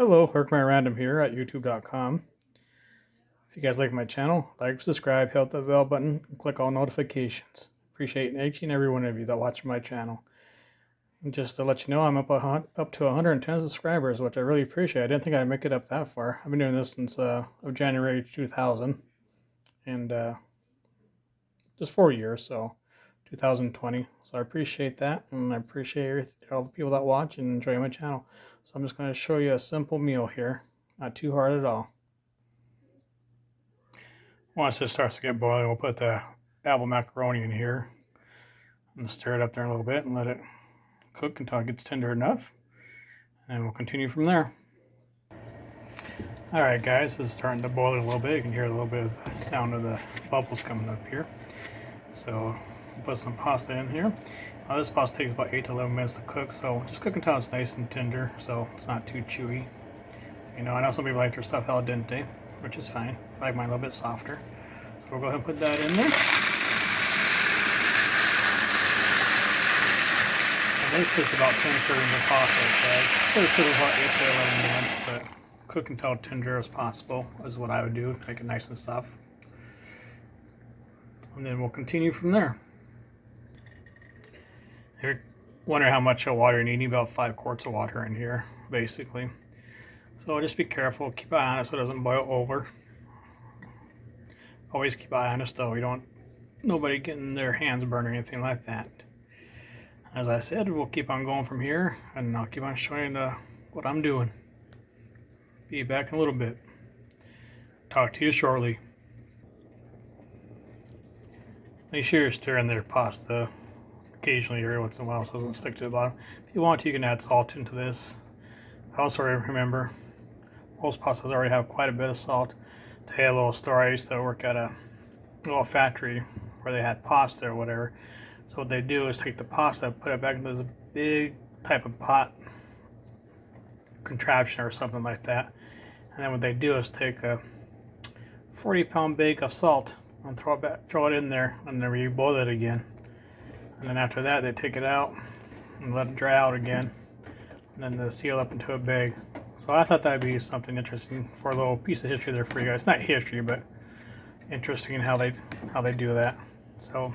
Hello, Random here at youtube.com. If you guys like my channel, like, subscribe, hit the bell button, and click all notifications. Appreciate each and every one of you that watch my channel. And just to let you know, I'm up to 110 subscribers, which I really appreciate. I didn't think I'd make it up that far. I've been doing this since of January 2000, and just 4 years, so 2020. So I appreciate that, and I appreciate all the people that watch and enjoy my channel. So I'm just going to show you a simple meal here, not too hard at all. Once it starts to get boiling, we'll put the apple macaroni in here and stir it up there a little bit and let it cook until it gets tender enough, and we'll continue from there. Alright guys, it's starting to boil a little bit. You can hear a little bit of the sound of the bubbles coming up here. So we'll put some pasta in here. Now this pasta takes about 8 to 11 minutes to cook, so just cook until it's nice and tender so it's not too chewy. You know, I know some people like their stuff al dente, which is fine. I like mine a little bit softer. So we'll go ahead and put that in there. And this takes about 10 servings of pasta, so it took about 8 to 11 minutes, but cook until tender as possible is what I would do, make it nice and soft. And then we'll continue from there. You're wondering how much water you need about 5 quarts of water in here, basically. So just be careful, keep an eye on it so it doesn't boil over. Always keep an eye on the stove. You don't want nobody getting their hands burned or anything like that. As I said, we'll keep on going from here, and I'll keep on showing you what I'm doing. Be back in a little bit. Talk to you shortly. Make sure you're stirring their pasta occasionally every once in a while so it doesn't stick to the bottom. If you want to, you can add salt into this. Also remember, most pastas already have quite a bit of salt. To tell you a little story, I used to work at a little factory where they had pasta or whatever. So what they do is take the pasta, put it back into this big type of pot contraption or something like that. And then what they do is take a 40-pound bag of salt and throw it in there, and then re-boil it again. And then after that, they take it out and let it dry out again, and then they seal up into a bag. So I thought that'd be something interesting for a little piece of history there for you guys. Not history, but interesting in how they do that. So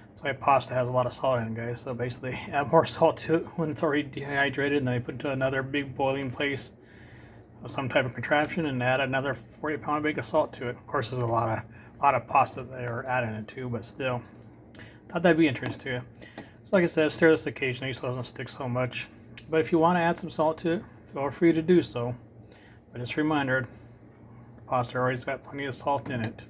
that's why pasta has a lot of salt in it, guys. So basically, add more salt to it when it's already dehydrated, and then they put it into another big boiling place of some type of contraption, and add another 40-pound bag of salt to it. Of course, there's a lot of pasta they are adding it to, but still, thought that'd be interesting to you. So like I said, stir this occasionally so it doesn't stick so much. But if you want to add some salt to it, feel free to do so. But just a reminder, the pasta already's got plenty of salt in it.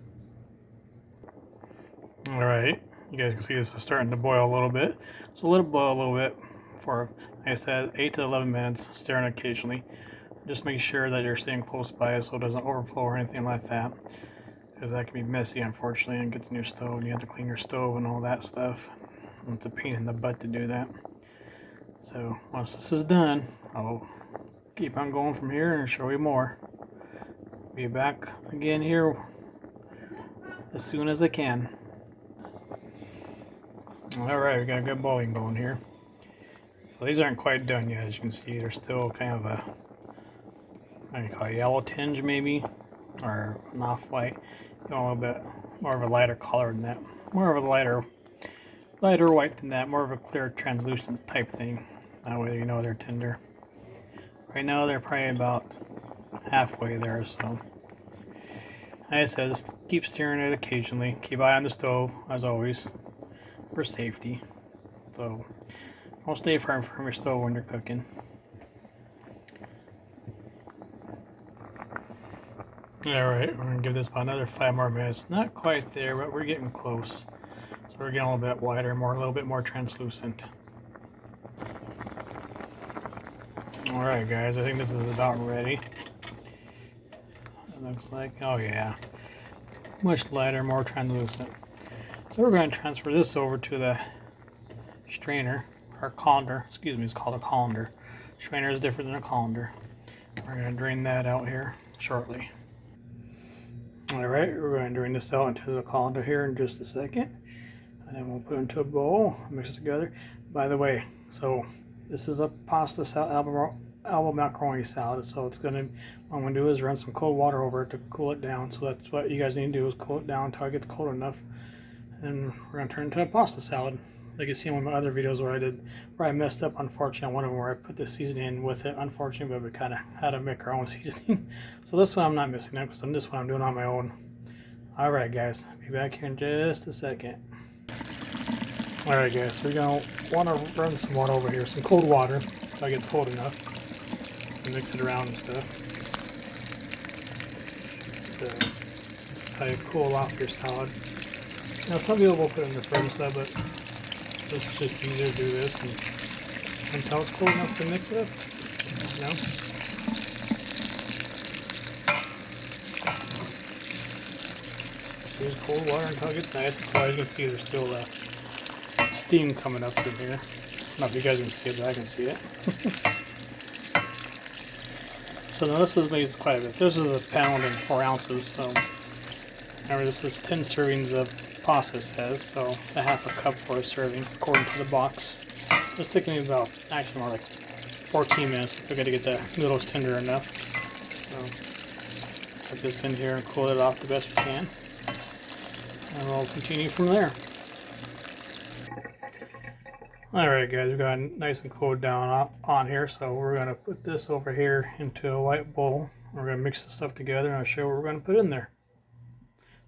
Alright, you guys can see this is starting to boil a little bit. So let it boil a little bit for, like I said, 8 to 11 minutes, stirring occasionally. Just make sure that you're staying close by it so it doesn't overflow or anything like that. Because that can be messy, unfortunately, and gets in your stove, and you have to clean your stove and all that stuff. And it's a pain in the butt to do that. So once this is done, I'll keep on going from here and show you more. Be back again here as soon as I can. Alright, we got a good boiling going here. So these aren't quite done yet, as you can see. They're still kind of a, what do you call it, yellow tinge maybe, or an off-white. You want a little bit more of a lighter color than that. More of a lighter white than that. More of a clear translucent type thing. That way you know they're tender. Right now they're probably about halfway there, so like I said, just keep stirring it occasionally. Keep eye on the stove, as always, for safety. So don't stay far from your stove when you're cooking. Alright, we're going to give this about another 5 more minutes. Not quite there, but we're getting close. So we're getting a little bit wider, a little bit more translucent. Alright guys, I think this is about ready. It looks like, oh yeah. Much lighter, more translucent. So we're going to transfer this over to the strainer, or colander. Excuse me, it's called a colander. Strainer is different than a colander. We're going to drain that out here shortly. Alright, we're going to drain this out into the colander here in just a second. And then we'll put it into a bowl, mix it together. By the way, so this is a pasta apple macaroni salad. So it's gonna, what I'm gonna do is run some cold water over it to cool it down. So that's what you guys need to do, is cool it down until it gets cold enough. And we're gonna turn it into a pasta salad. Like you see in one of my other videos where I messed up, unfortunately, on one of them where I put the seasoning in with it, unfortunately, but we kind of had to make our own seasoning. So this one I'm not missing it, because this one I'm doing on my own. Alright guys, I'll be back here in just a second. Alright guys, so we're going to want to run some water over here, some cold water, so I get cold enough to mix it around and stuff. So this is how you cool off your salad. Now some people will put it in the fridge and stuff, but it's just easier to do this until it's cold enough to mix it up. You know? Use cold water until it gets nice. So as you can see, there's still steam coming up through here. Not if you guys can see it, but I can see it. So now this is quite a bit. This is a pound and 4 ounces. So remember, this is 10 servings of pasta, it says, so a half a cup for a serving according to the box. It's taking me about, actually more like 14 minutes if I got to get the noodles tender enough. So put this in here and cool it off the best we can, and we'll continue from there. Alright guys, we got it nice and cooled down on here, so we're going to put this over here into a white bowl. We're going to mix the stuff together, and I'll show you what we're going to put in there,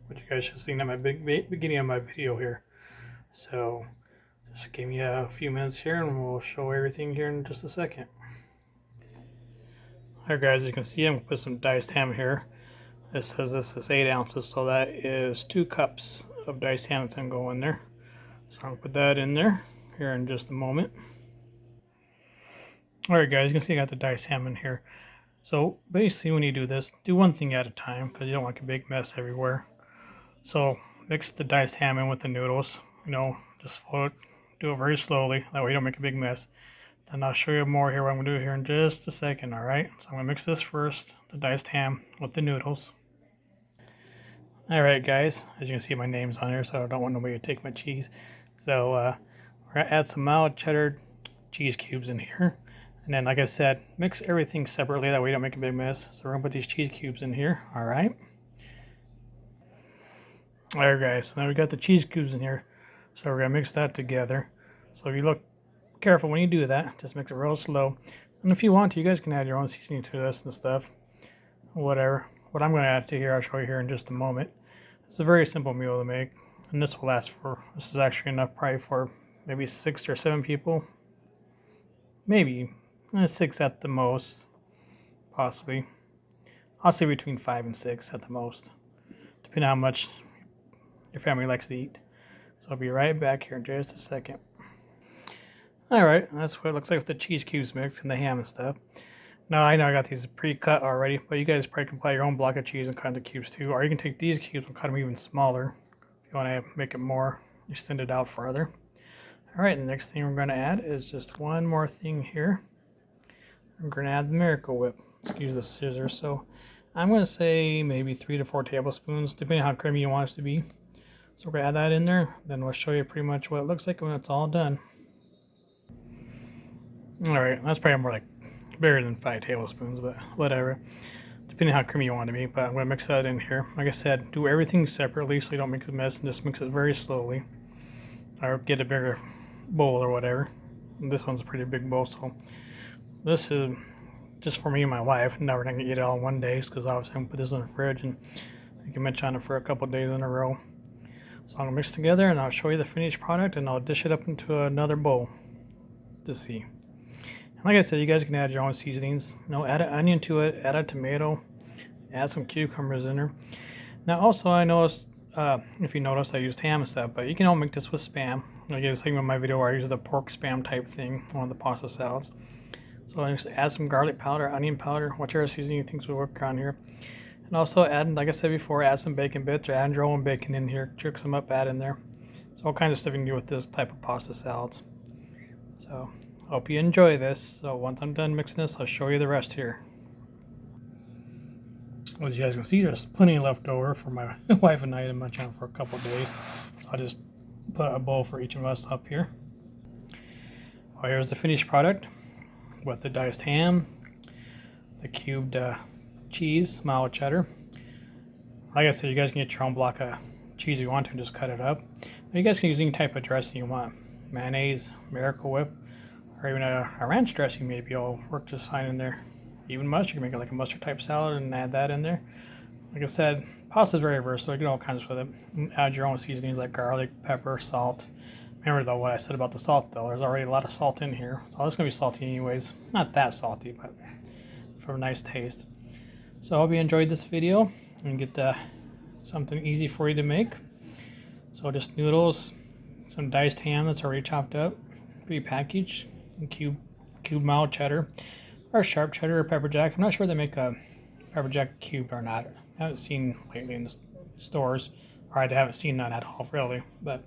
which you guys should have seen at my beginning of my video here. So just give me a few minutes here and we'll show everything here in just a second. Alright guys, as you can see, I'm going to put some diced ham here. It says this is 8 ounces, so that is 2 cups of diced ham that's going to go in there. So I'm going to put that in there here in just a moment. Alright guys, you can see I got the diced ham in here. So basically when you do this, do one thing at a time, because you don't want a big mess everywhere. So mix the diced ham in with the noodles, you know, just float, do it very slowly, that way you don't make a big mess. Then I'll show you more here what I'm going to do here in just a second, alright? So I'm going to mix this first, the diced ham with the noodles. Alright guys, as you can see my name's on here, so I don't want nobody to take my cheese. So we're going to add some mild cheddar cheese cubes in here. And then like I said, mix everything separately, that way you don't make a big mess. So we're going to put these cheese cubes in here, alright? Alright guys, so now we got the cheese cubes in here, so we're going to mix that together. So if you look careful when you do that, just mix it real slow. And if you want to, you guys can add your own seasoning to this and stuff, whatever. What I'm going to add to here, I'll show you here in just a moment. It's a very simple meal to make, and this will last for, this is actually enough probably for maybe 6 or 7 people. Maybe 6 at the most, possibly. I'll say between 5 and 6 at the most, depending on how much your family likes to eat. So I'll be right back here in just a second. Alright, that's what it looks like with the cheese cubes mixed and the ham and stuff. Now I know I got these pre-cut already, but you guys probably can buy your own block of cheese and cut the cubes too, or you can take these cubes and cut them even smaller if you want to make it more, extend it out further. Alright, the next thing we're going to add is just one more thing here. We're going to add the Miracle Whip. Excuse the scissors. So I'm going to say maybe 3 to 4 tablespoons, depending on how creamy you want it to be. So we're going to add that in there, then we'll show you pretty much what it looks like when it's all done. Alright, that's probably more like bigger than 5 tablespoons, but whatever. Depending on how creamy you want it to be, but I'm going to mix that in here. Like I said, do everything separately so you don't make a mess, and just mix it very slowly. Or get a bigger bowl or whatever. And this one's a pretty big bowl, so this is just for me and my wife. Now we're not going to eat it all in one day, because obviously I'm going to put this in the fridge and you can mention it for a couple days in a row. So I'm going to mix together and I'll show you the finished product, and I'll dish it up into another bowl to see. And like I said, you guys can add your own seasonings. You know, add an onion to it, add a tomato, add some cucumbers in there. Now also I noticed, if you notice, I used ham and stuff, but you can all make this with Spam. I guess think of my video where I use the pork Spam type thing on the pasta salads. So I just add some garlic powder, onion powder, whichever seasoning you think will work on here. And also add, like I said before, add some bacon bits or add your own bacon in here. Chunk some up, add in there. So all kinds of stuff you can do with this type of pasta salads. So hope you enjoy this. So once I'm done mixing this, I'll show you the rest here. Well, as you guys can see, there's plenty left over for my wife and I to munch on for a couple days. So I'll just put a bowl for each of us up here. Well, here's the finished product with the diced ham, the cubed cheese, Mayo cheddar. Like I said, you guys can get your own block of cheese if you want to and just cut it up. But you guys can use any type of dressing you want. Mayonnaise, Miracle Whip, or even a ranch dressing maybe will work just fine in there. Even mustard, you can make it like a mustard type salad and add that in there. Like I said, pasta is very versatile. You can do all kinds with it. Add your own seasonings like garlic, pepper, salt. Remember though what I said about the salt though. There's already a lot of salt in here. So it's going to be salty anyways. Not that salty, but for a nice taste. So I hope you enjoyed this video and get something easy for you to make. So just noodles, some diced ham that's already chopped up, prepackaged, and cube Mayo cheddar, or sharp cheddar or pepper jack. I'm not sure they make a pepper jack cube or not. I haven't seen lately in the stores, or I haven't seen none at all really. But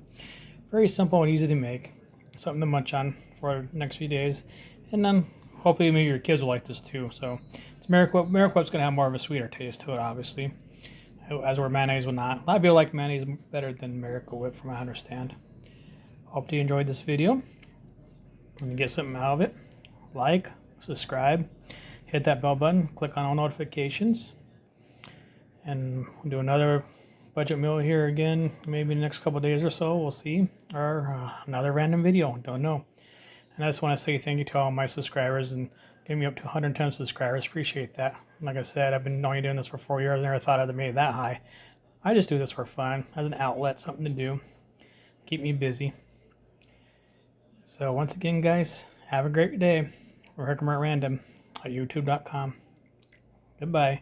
very simple and easy to make. Something to munch on for the next few days, and then hopefully maybe your kids will like this too. So it's Miracle Whip. Miracle Whip's gonna have more of a sweeter taste to it, obviously, as where mayonnaise will not. A lot of people like mayonnaise better than Miracle Whip, from what I understand. Hope you enjoyed this video and you get something out of it. Like, subscribe, hit that bell button, click on all notifications, and we'll do another budget meal here again, maybe in the next couple of days or so. We'll see, or another random video. Don't know. And I just want to say thank you to all my subscribers and getting me up to 110 subscribers. Appreciate that. Like I said, I've been only doing this for 4 years. I never thought I'd have made it that high. I just do this for fun, as an outlet, something to do, keep me busy. So once again, guys, have a great day. We're Herkimer at Random at youtube.com. Goodbye.